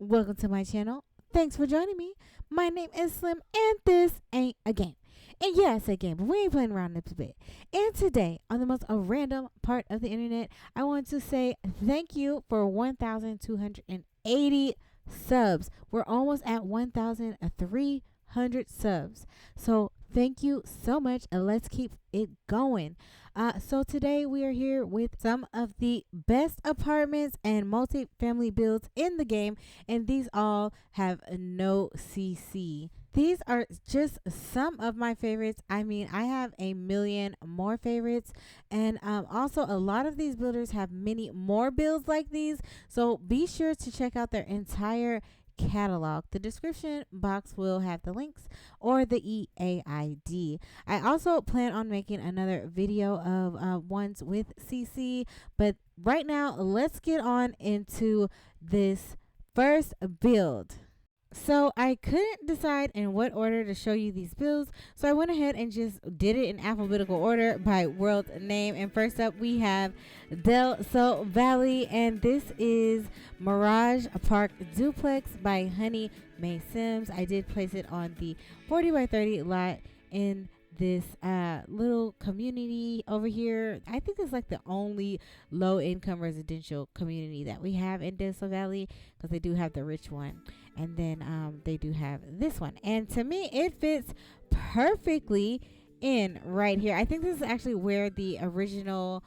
Welcome to my channel. Thanks for joining me. My name is Slim and this ain't a game. And yeah, it's a game, but we ain't playing around this bit. And today, on the most random part of the internet, I want to say thank you for 1,280 subs. We're almost at 1,300 subs. So thank you so much, and let's keep it going. So today we are here with some of the best apartments and multifamily builds in the game, and these all have no CC. These are just some of my favorites. I mean, I have a million more favorites, and also a lot of these builders have many more builds like these. So be sure to check out their entire catalog. The description box will have the links or the EAID. I also plan on making another video of ones with CC, but right now let's get on into this first build. So I couldn't decide in what order to show you these builds, so I went ahead and just did it in alphabetical order by world name. And first up we have Del Sol Valley, and this is Mirage Park Duplex by Honey May Sims. I did place it on the 40 by 30 lot in this little community over here. I think it's like the only low income residential community that we have in Del Sol Valley, because they do have the rich one, and then they do have this one, and to me it fits perfectly in right here. I think this is actually where the original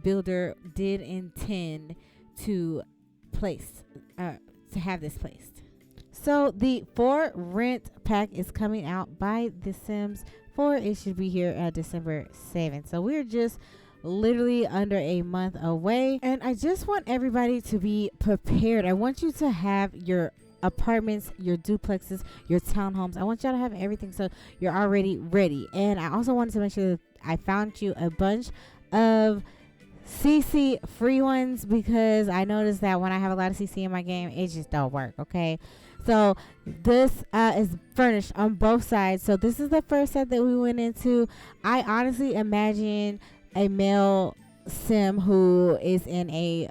builder did intend to place to have this placed. So the for rent pack is coming out by The Sims 4. It should be here December 7th. So we're just literally under a month away, and I just want everybody to be prepared. I want you to have your apartments, your duplexes, your townhomes. I want y'all to have everything so you're already ready. And I also wanted to make sure that I found you a bunch of CC free ones, because I noticed that when I have a lot of CC in my game, it just don't work. Okay, so this is furnished on both sides. So this is the first set that we went into. I honestly imagine a male sim who is in a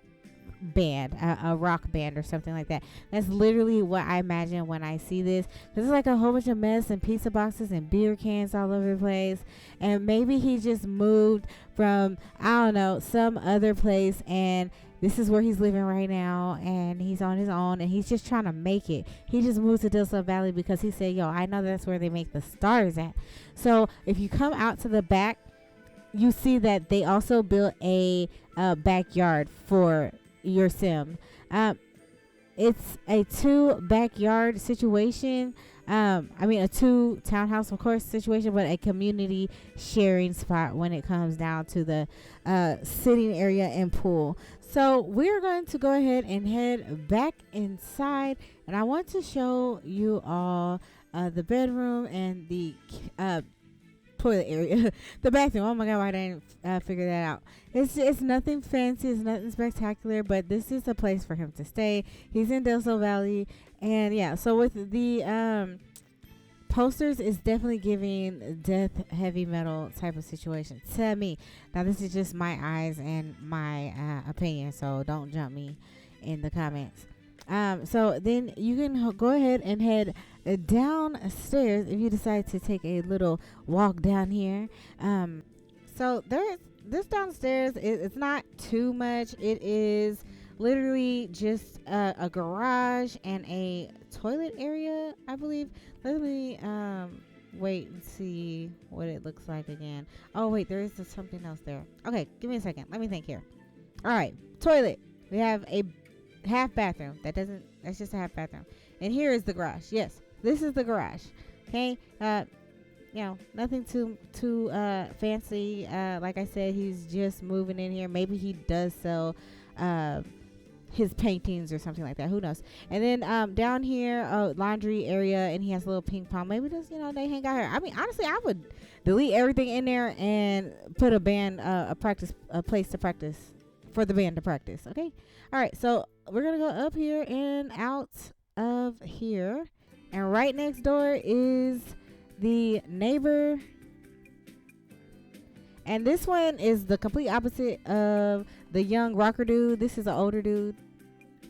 band, a rock band or something like that. That's literally what I imagine when I see this. This is like a whole bunch of mess and pizza boxes and beer cans all over the place, and maybe he just moved from, I don't know, some other place, and this is where he's living right now, and he's on his own, and he's just trying to make it. He just moved to Del Sol Valley because he said, yo, I know that's where they make the stars at. So if you come out to the back, you see that they also built a backyard for your sim. It's a 2 backyard situation. I mean a 2 townhouse of course situation, but a community sharing spot when it comes down to the sitting area and pool. So we're going to go ahead and head back inside, and I want to show you all the bedroom and the toilet area, the bathroom. Oh my god, why didn't figure that out? It's nothing fancy, it's nothing spectacular, but this is a place for him to stay. He's in Del Sol Valley, and yeah. So with the posters, is definitely giving death heavy metal type of situation to me. Now this is just my eyes and my opinion, so don't jump me in the comments. So then you can go ahead and head downstairs if you decide to take a little walk down here. So there's this downstairs. It's not too much. It is literally just a garage and a toilet area, I believe. Let me wait and see what it looks like again. Oh wait, there is something else there. Okay, give me a second. Let me think here. All right, toilet. We have a half bathroom. That's just a half bathroom. And here is the garage. Yes, this is the garage. Okay, nothing too fancy. Like I said, he's just moving in here. Maybe he does sell his paintings or something like that. Who knows? And then down here, laundry area, and he has a little ping pong. Maybe just they hang out here. I mean, honestly, I would delete everything in there and put a band, a place to practice for the band to practice. Okay. All right. So we're gonna go up here and out of here, and right next door is the neighbor, and this one is the complete opposite of the young rocker dude. This is an older dude,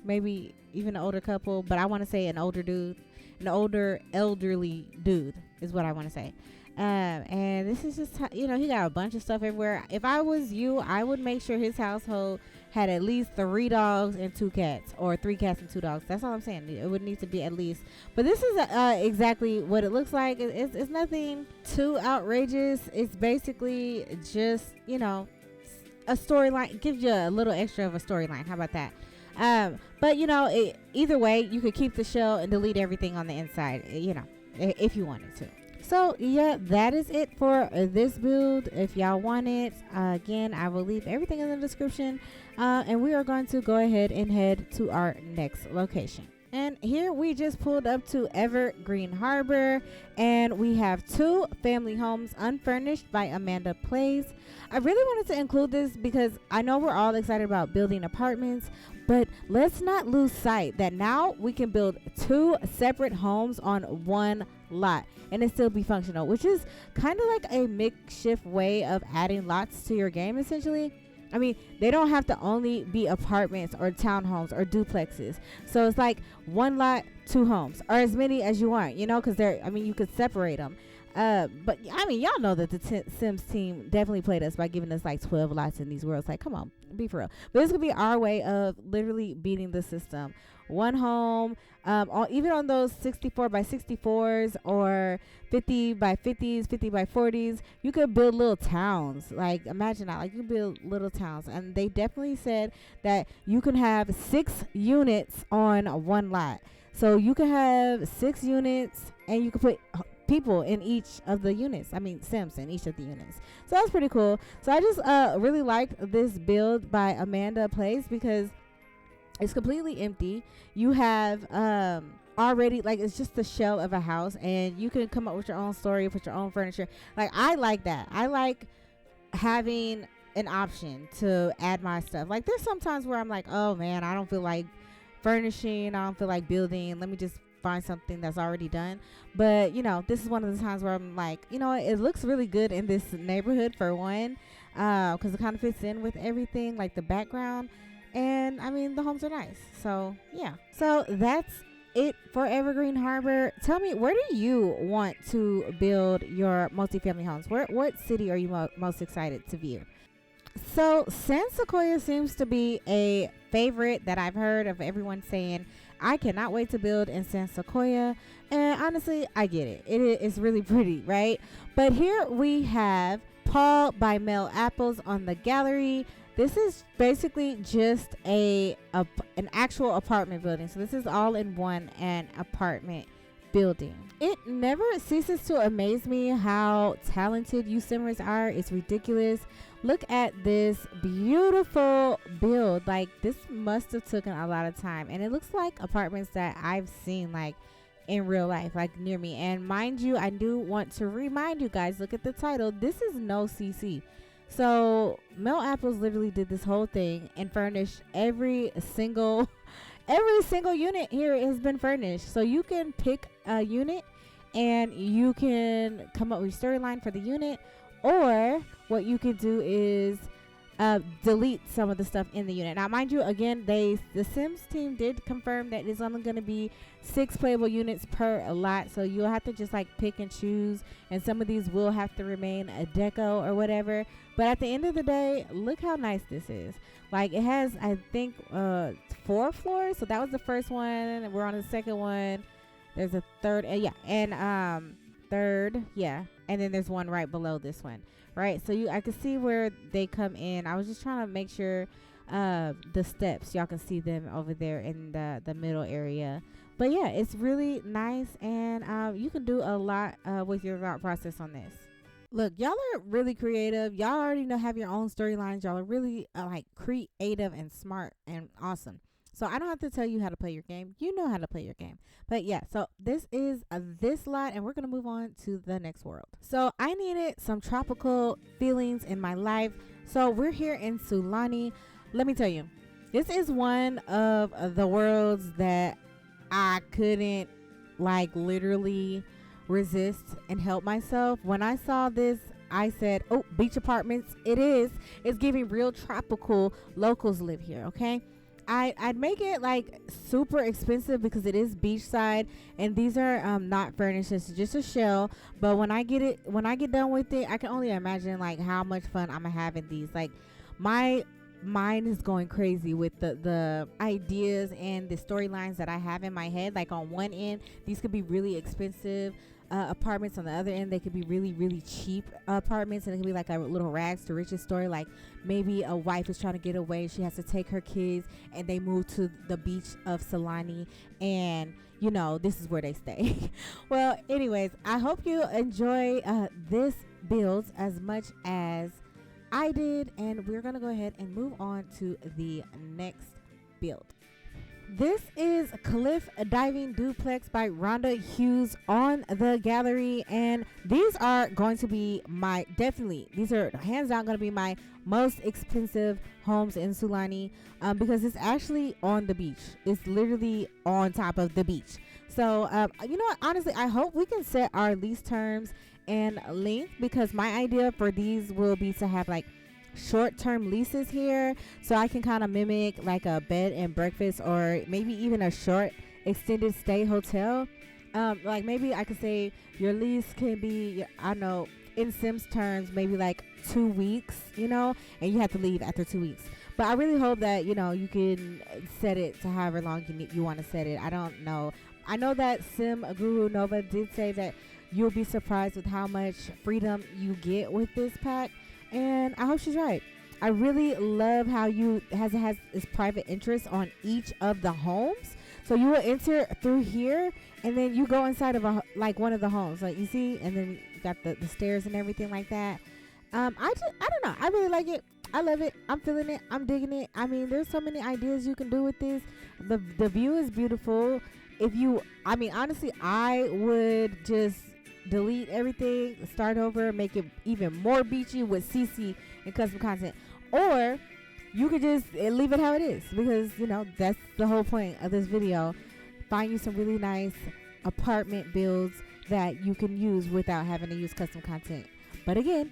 maybe even an older couple, but I want to say an older dude, an older elderly dude is what I want to say. And this is just, he got a bunch of stuff everywhere. If I was you, I would make sure his household had at least 3 dogs and 2 cats, or 3 cats and 2 dogs. That's all I'm saying. It would need to be at least. But this is exactly what it looks like. It's nothing too outrageous. It's basically just, a storyline. It gives you a little extra of a storyline. How about that? But either way, you could keep the shell and delete everything on the inside, if you wanted to. So yeah, that is it for this build. If y'all want it, again, I will leave everything in the description, and we are going to go ahead and head to our next location. And here we just pulled up to Evergreen Harbor, and we have 2 family homes unfurnished by Amandaplays. I really wanted to include this because I know we're all excited about building apartments, but let's not lose sight that now we can build 2 separate homes on one lot and it still be functional, which is kind of like a makeshift way of adding lots to your game, essentially. I mean, they don't have to only be apartments or townhomes or duplexes. So it's like 1 lot, 2 homes, or as many as you want, because you could separate them. But I mean, y'all know that the Sims team definitely played us by giving us like 12 lots in these worlds. Like, come on, be for real. But this could be our way of literally beating the system. 1 home, even on those 64 by 64s or 50 by 50s, 50 by 40s, you could build little towns. Like, imagine that. Like, you build little towns. And they definitely said that you can have 6 units on 1 lot. So you can have 6 units, and you can put people in each of the units. I mean, Sims in each of the units. So that's pretty cool. So I just really liked this build by Amandaplays because it's completely empty. You have already, like, it's just the shell of a house, and you can come up with your own story, put your own furniture. Like, I like that. I like having an option to add my stuff. Like, there's sometimes where I'm like, oh man, I don't feel like furnishing, I don't feel like building, let me just find something that's already done. But this is one of the times where I'm like, it looks really good in this neighborhood, for one, because it kind of fits in with everything, like the background, and I mean, the homes are nice. So yeah, so that's it for Evergreen Harbor. Tell me, where do you want to build your multifamily homes? What city are you most excited to view? So Sequoia seems to be a favorite that I've heard of everyone saying, I cannot wait to build in Sequoia. And honestly, I get it. It's really pretty, right? But here we have Paul by Mel Apples on the gallery. This is basically just an actual apartment building. So this is all in one, an apartment building. It never ceases to amaze me how talented you Simmers are. It's ridiculous. Look at this beautiful build. Like, this must have taken a lot of time, and it looks like apartments that I've seen like in real life, like near me. And mind you, I do want to remind you guys, look at the title. This is no CC. So Mel Apples literally did this whole thing and furnished every single unit here has been furnished. So you can pick a unit and you can come up with a storyline for the unit, or what you could do is delete some of the stuff in the unit. Now, mind you, again, the Sims team did confirm that it's only going to be 6 playable units per lot, so you'll have to just like pick and choose, and some of these will have to remain a deco or whatever. But at the end of the day, look how nice this is. Like, it has, I think, 4 floors. So that was the first one. We're on the second one. There's a third, third, yeah, and then there's one right below this one, right? So I can see where they come in. I was just trying to make sure the steps, y'all can see them over there in the middle area. But yeah, it's really nice, and you can do a lot with your thought process on this. Look, y'all are really creative. Y'all already have your own storylines. Y'all are really like creative and smart and awesome. So I don't have to tell you how to play your game. You know how to play your game. But yeah, so this is this lot, and we're going to move on to the next world. So I needed some tropical feelings in my life. So we're here in Sulani. Let me tell you, this is one of the worlds that I couldn't like literally resist and help myself. When I saw this, I said, oh, beach apartments. It is. It's giving real tropical. Locals live here, okay? I'd make it like super expensive because it is beachside, and these are not furnished. It's just a shell. But when I get done with it, I can only imagine like how much fun I'm gonna have in these. Like my mind is going crazy with the ideas and the storylines that I have in my head. Like on one end, these could be really expensive apartments. On the other end, they could be really, really cheap apartments, and it could be like a little rags to riches story. Like maybe a wife is trying to get away, she has to take her kids, and they move to the beach of Sulani, and you know, this is where they stay. Well, anyways, I hope you enjoy this build as much as I did, and we're gonna go ahead and move on to the next build. This is Cliff Diving Duplex by Rhonda Hughes on the gallery, and these are going to be these are hands down going to be my most expensive homes in Sulani, because it's actually on the beach. It's literally on top of the beach. So you know what, honestly, I hope we can set our lease terms and length, because my idea for these will be to have like short-term leases here, so I can kind of mimic like a bed and breakfast, or maybe even a short extended stay hotel. Like maybe I could say your lease can be, I don't know, in Sims terms, maybe like 2 weeks, you know, and you have to leave after 2 weeks. But I really hope that, you know, you can set it to however long you want to set it. I don't know. I know that Sim Guru Nova did say that you'll be surprised with how much freedom you get with this pack, and I hope she's right. I really love how it has its private interest on each of the homes. So you will enter through here, and then you go inside of one of the homes, like you see, and then you got the stairs and everything like that. I don't know. I really like it. I love it. I'm feeling it. I'm digging it. I mean, there's so many ideas you can do with this. The view is beautiful. Honestly, I would just delete everything, start over, make it even more beachy with CC and custom content, or you could just leave it how it is, because you know that's the whole point of this video. Find you some really nice apartment builds that you can use without having to use custom content. But again,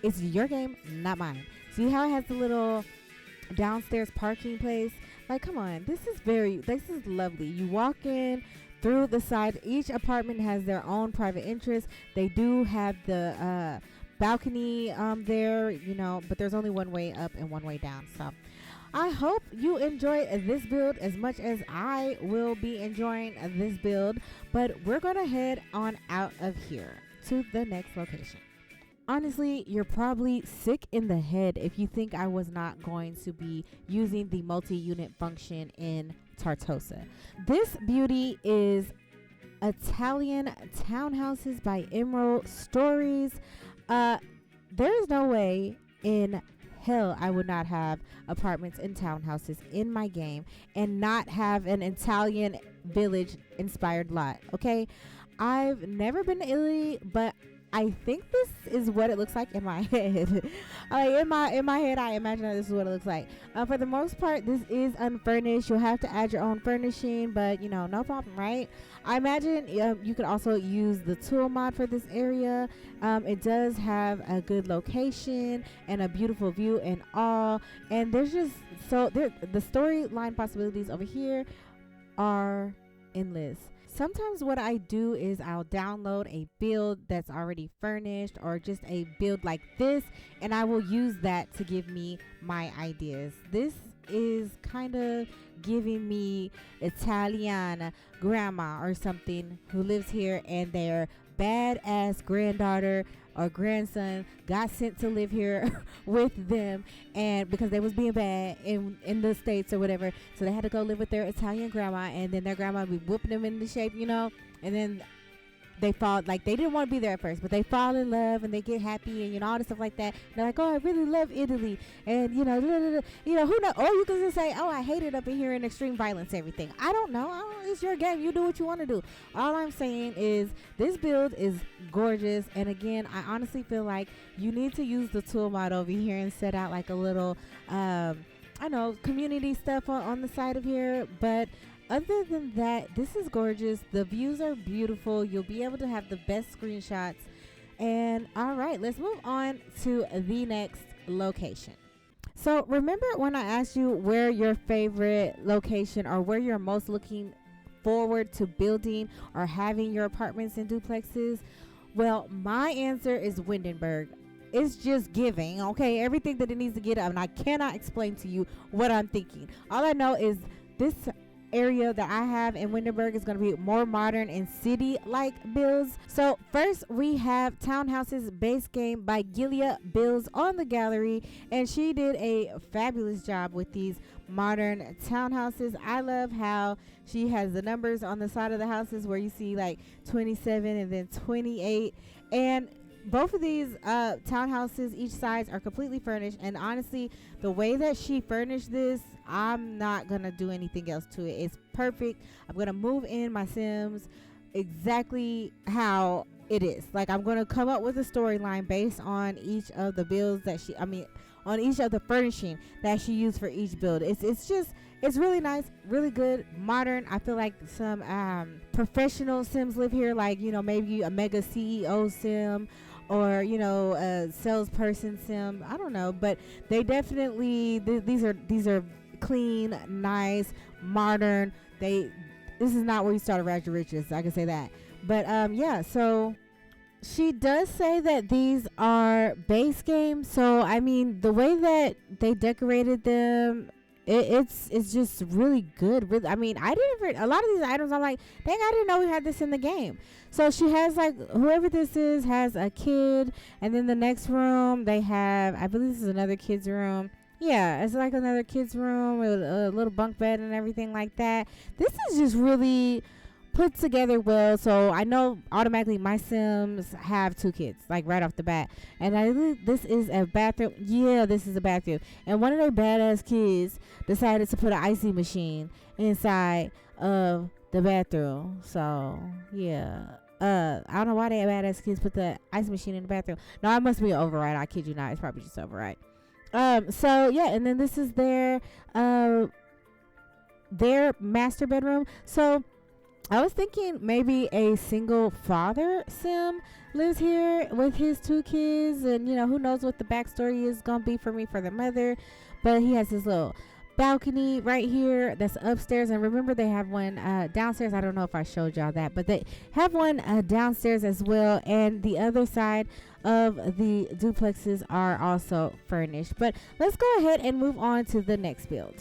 it's your game, not mine. See how it has the little downstairs parking place? Like, come on, this is lovely. You walk in through the side. Each apartment has their own private interest. They do have the balcony there, you know, but there's only one way up and one way down. So I hope you enjoy this build as much as I will be enjoying this build. But we're gonna head on out of here to the next location. Honestly, you're probably sick in the head if you think I was not going to be using the multi-unit function in Torsa. This beauty is Italian Townhouses by EmeraldStories. There is no way in hell I would not have apartments and townhouses in my game and not have an Italian village inspired lot. Okay, I've never been to Italy, but I think this is what it looks like in my head. In my head, I imagine that this is what it looks like. For the most part, this is unfurnished. You'll have to add your own furnishing, but you know, no problem, right? I imagine you could also use the tool mod for this area. It does have a good location and a beautiful view and all. And there's just the storyline possibilities over here are endless. Sometimes what I do is I'll download a build that's already furnished, or just a build like this, and I will use that to give me my ideas. This is kind of giving me Italian grandma or something who lives here, and their badass granddaughter or grandson got sent to live here with them, and because they was being bad in the States or whatever, so they had to go live with their Italian grandma, and then their grandma be whooping them into shape, you know, and then they fall, like, they didn't want to be there at first, but they fall in love and they get happy and, you know, all this stuff like that. And they're like, oh, I really love Italy, and you know, who knows? Or you can just say, oh, I hate it up in here in extreme violence, everything. I don't know. It's your game. You do what you want to do. All I'm saying is this build is gorgeous, and again, I honestly feel like you need to use the tool mod over here and set out like a little I know, community stuff on the side of here. But other than that, this is gorgeous. The views are beautiful. You'll be able to have the best screenshots. And all right, let's move on to the next location. So remember when I asked you where your favorite location or where you're most looking forward to building or having your apartments and duplexes? Well, my answer is Windenburg. It's just giving, okay? Everything that it needs to get up, and I cannot explain to you what I'm thinking. All I know is this area that I have in Windenburg is going to be more modern and city-like builds. So first we have Townhouses Base Game by giuliabuilds on the gallery, and she did a fabulous job with these modern townhouses. I love how she has the numbers on the side of the houses where you see like 27 and then 28, and both of these townhouses, each size, are completely furnished. And honestly, the way that she furnished this, I'm not gonna do anything else to it. It's perfect. I'm gonna move in my Sims exactly how it is. Like, I'm gonna come up with a storyline based on each of the builds that on each of the furnishing that she used for each build. It's really nice, really good, modern. I feel like some professional Sims live here, like, you know, maybe a mega CEO Sim, or, you know, a salesperson Sim. I don't know, but they definitely these are clean, nice, modern. This is not where you start a Rags to Riches, I can say that. But yeah, so she does say that these are base games. So I mean, the way that they decorated them, it's just really good. Really, I mean, a lot of these items, I'm like, dang, I didn't know we had this in the game. So she has, like, whoever this is has a kid, and then the next room they have, I believe this is another kid's room. Yeah, it's like another kid's room with a little bunk bed and everything like that. This is just really put together well. So I know automatically my Sims have 2 kids, like, right off the bat. And this is a bathroom. Yeah, this is a bathroom. And one of their badass kids decided to put an icy machine inside of the bathroom. So yeah, I don't know why they badass kids put the ice machine in the bathroom. No, it must be an override. I kid you not. It's probably just override. So yeah, and then this is their master bedroom. So I was thinking maybe a single father Sim lives here with his 2 kids, and, you know, who knows what the backstory is gonna be for me for the mother. But he has his little balcony right here that's upstairs, and remember they have one downstairs. I don't know if I showed y'all that, but they have one downstairs as well, and the other side of the duplexes are also furnished. But let's go ahead and move on to the next build.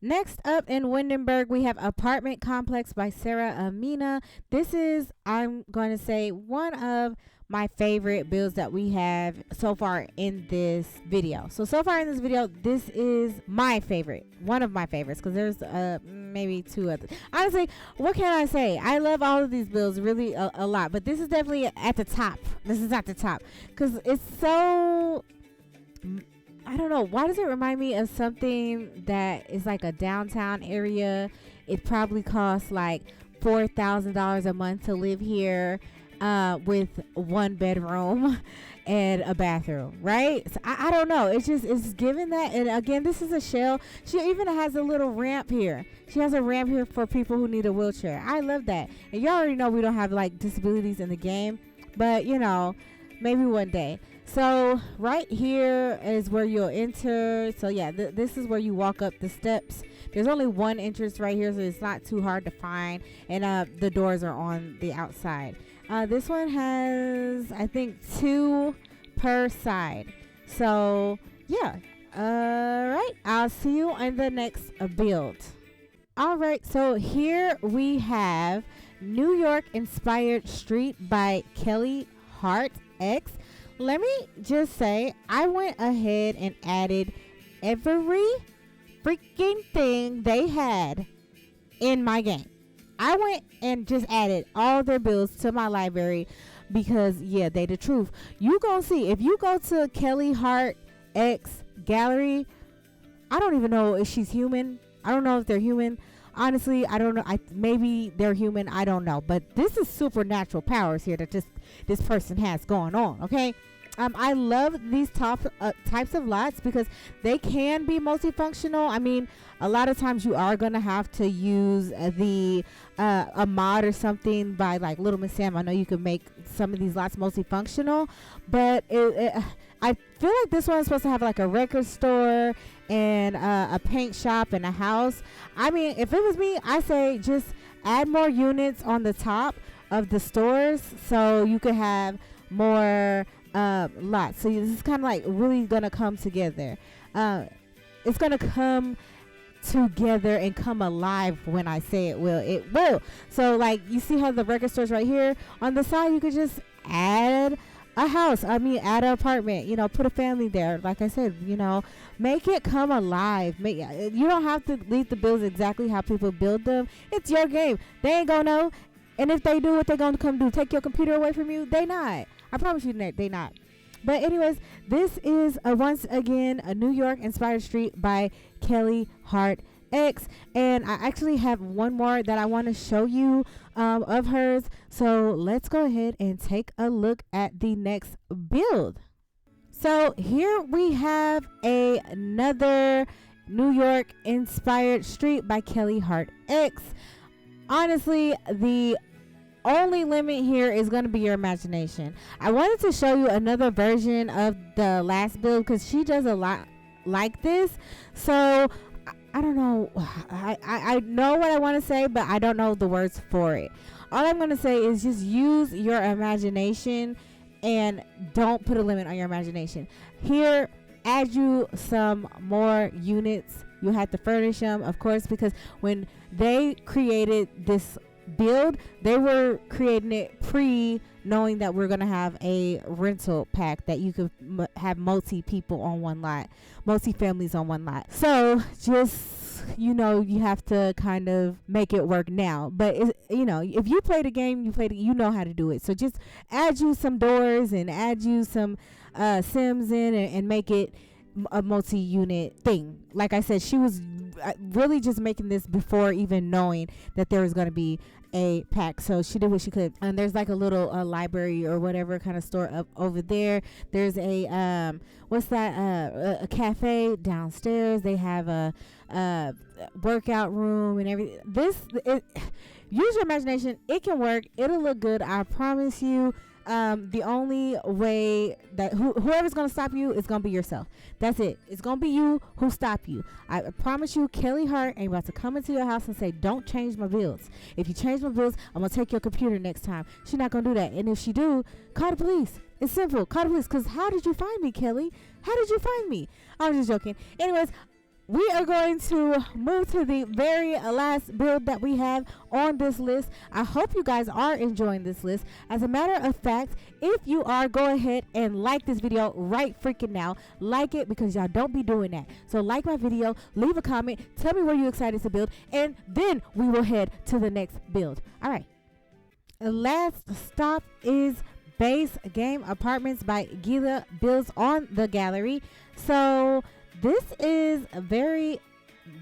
Next up in Windenburg, we have Apartment Complex by SarahAmina. This is, I'm going to say, one of my favorite builds that we have so far in this video. So far in this video, this is my favorite, one of my favorites, because there's maybe 2 others. Honestly, what can I say? I love all of these builds really a lot, but this is definitely at the top. This is at the top because it's so, I don't know, why does it remind me of something that is like a downtown area? It probably costs like $4,000 a month to live here, with 1 bedroom and a bathroom, right? So I don't know. It's given that. And again, this is a shell. She even has a little ramp here. She has a ramp here for people who need a wheelchair. I love that. And y'all already know we don't have, like, disabilities in the game, but, you know, maybe one day. So right here is where you'll enter. So yeah, this is where you walk up the steps. There's only 1 entrance right here, so it's not too hard to find. And the doors are on the outside. This one has, I think, 2 per side. So yeah. All right. I'll see you on the next build. All right. So here we have New York Inspired Street by HYPERX. Let me just say, I went ahead and added every freaking thing they had in my game. I went and just added all their builds to my library because, yeah, they the truth. You gonna see, if you go to HYPERX gallery, I don't even know if she's human. I don't know if they're human. Honestly, I don't know. Maybe they're human. I don't know. But this is supernatural powers here that this person has going on. Okay. I love these types of lots because they can be multifunctional. I mean, a lot of times you are going to have to use a mod or something by, like, Little Miss Sam. I know you can make some of these lots multifunctional, but I feel like this one's supposed to have like a record store and a paint shop and a house. I mean, if it was me, I say just add more units on the top of the stores so you could have more lots. So this is kind of like really gonna come together. It's gonna come together and come alive when I say it will. It will. So like you see how the record store's right here on the side, you could just add a house. I mean, add an apartment, you know, put a family there. Like I said, you know, make it come alive. You don't have to leave the builds exactly how people build them. It's your game. They ain't gonna know. And if they do, what they gonna come do? Take your computer away from you? They not. I promise you they not. But anyways, this is once again a New York inspired street by Kelly Hart X, and I actually have one more that I want to show you of hers. So let's go ahead and take a look at the next build. So here we have another New York inspired street by Kelly Hart X. Honestly, the only limit here is going to be your imagination. I wanted to show you another version of the last build because she does a lot like this. So I don't know. I know what I want to say, but I don't know the words for it. All I'm going to say is just use your imagination and don't put a limit on your imagination. Here, add you some more units. You have to furnish them, of course, because when they created this build, they were creating it knowing that we're going to have a rental pack that you could have multi people on one lot, multi families on one lot. So just, you know, you have to kind of make it work now. But you know, if you play the game, you know how to do it. So just add you some doors and add you some sims in and make it a multi-unit thing. Like I said, she was really just making this before even knowing that there was going to be a pack. So she did what she could. And there's like a little library or whatever kind of store up over there. There's a a cafe downstairs. They have a workout room and everything. Use your imagination. It can work. It'll look good. I promise you. The only way that whoever's gonna stop you is gonna be yourself. That's it. It's gonna be you who stop you. I promise you, Kelly Hart ain't about to come into your house and say, "Don't change my builds. If you change my builds, I'm gonna take your computer next time." She's not gonna do that. And if she do, call the police. It's simple. Call the police. Cause how did you find me, Kelly? How did you find me? I was just joking. Anyways. We are going to move to the very last build that we have on this list. I hope you guys are enjoying this list. As a matter of fact, if you are, go ahead and like this video right freaking now. Like it because y'all don't be doing that. So like my video, leave a comment, tell me where you're excited to build, and then we will head to the next build. All right. The last stop is Base Game Apartments by giuliabuilds on the gallery. So this is very,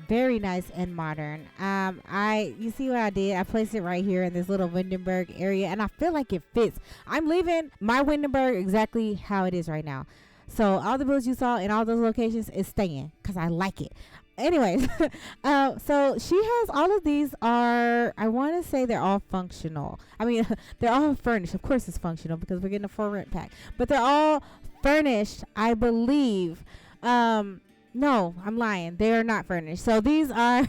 very nice and modern. You see what I did? I placed it right here in this little Windenburg area, and I feel like it fits. I'm leaving my Windenburg exactly how it is right now. So all the builds you saw in all those locations is staying because I like it. Anyways, so she has all of these are, I want to say they're all functional. I mean, they're all furnished. Of course it's functional because we're getting a full rent pack. But they're all furnished, I believe. No, I'm lying. They are not furnished. So these are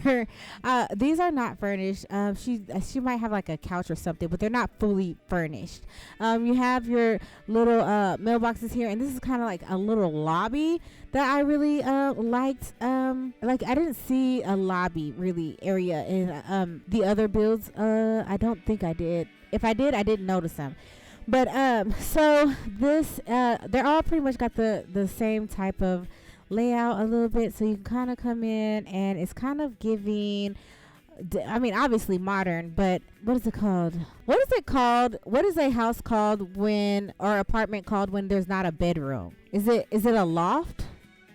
not furnished. She might have like a couch or something, but they're not fully furnished. You have your little mailboxes here, and this is kind of like a little lobby that I really liked. Like I didn't see a lobby really area in the other builds. I don't think I did. If I did, I didn't notice them. But so this they're all pretty much got the same type of layout a little bit, so you can kind of come in and it's kind of giving, I mean obviously modern, but what is it called? What is a house called when, or apartment called when there's not a bedroom? Is it a loft?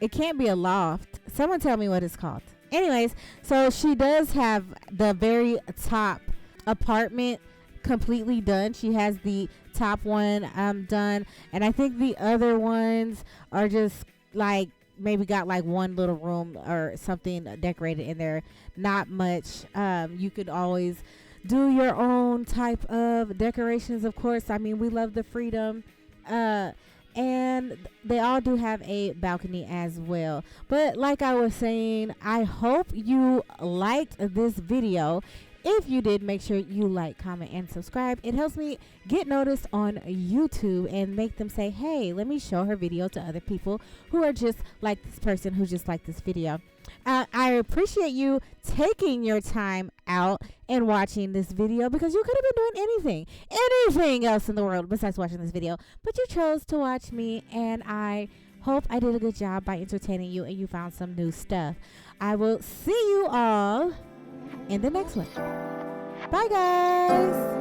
It can't be a loft. Someone tell me what it's called. Anyways, so she does have the very top apartment completely done. She has the top one done, and I think the other ones are just like maybe got like one little room or something decorated in there. Not much. You could always do your own type of decorations, of course. I mean, we love the freedom. and they all do have a balcony as well. But like I was saying, I hope you liked this video. If you did, make sure you like, comment, and subscribe. It helps me get noticed on YouTube and make them say, hey, let me show her video to other people who are just like this person who just liked this video. I appreciate you taking your time out and watching this video, because you could have been doing anything else in the world besides watching this video. But you chose to watch me, and I hope I did a good job by entertaining you and you found some new stuff. I will see you all in the next one. Bye, guys.